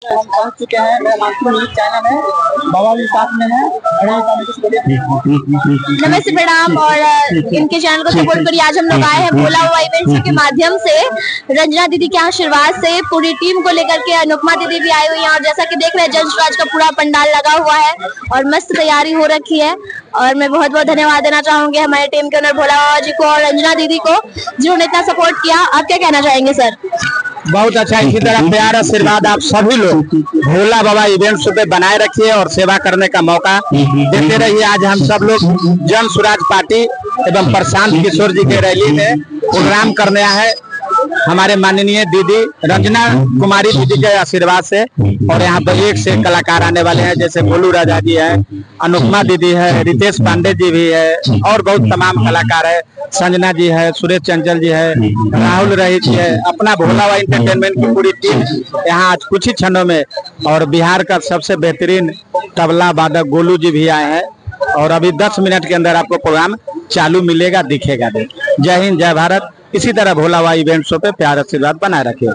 हम पहुंच चुके हैं, मेरा मानसून न्यूज चैनल है, बाबा भी साथ में है। नमस्ते, प्रणाम। और इनके चैनल को सपोर्ट करिए। आज हम लोग आए हैं भोला बाबा इवेंट्स के माध्यम से, रंजना दीदी के आशीर्वाद से पूरी टीम को लेकर के। अनुपमा दीदी भी आई हुई हैं और जैसा कि देख रहे हैं जंशराज का पूरा पंडाल लगा हुआ है और मस्त तैयारी हो रखी है। और मैं बहुत बहुत धन्यवाद देना चाहूंगी हमारे टीम के ओनर भोला बाबा जी को और रंजना दीदी को, जिन्होंने इतना सपोर्ट किया। आप क्या कहना चाहेंगे सर? बहुत अच्छा, इसी तरह प्यार आशीर्वाद आप सभी लोग भोला बाबा इवेंट्स पे बनाए रखिए और सेवा करने का मौका देते रहिए। आज हम सब लोग जन स्वराज पार्टी एवं प्रशांत किशोर जी के रैली में प्रोग्राम करने आए हमारे माननीय दीदी रंजना कुमारी दीदी के आशीर्वाद से। और यहाँ पर एक से कलाकार आने वाले हैं, जैसे गोलू राजा जी है, अनुपमा दीदी है, रितेश पांडे जी भी है और बहुत तमाम कलाकार है, संजना जी है, सुरेश चंचल जी है, राहुल रही जी है, अपना भोला बाबा एंटरटेनमेंट की पूरी टीम यहाँ आज कुछ ही क्षणों में। और बिहार का सबसे बेहतरीन तबला वादक गोलू जी भी आए हैं और अभी 10 मिनट के अंदर आपको प्रोग्राम चालू मिलेगा, दिखेगा। जय हिंद, जय भारत। इसी तरह भोला बाबा इवेंट्सों पे प्यार आशीर्वाद बनाए रखिए।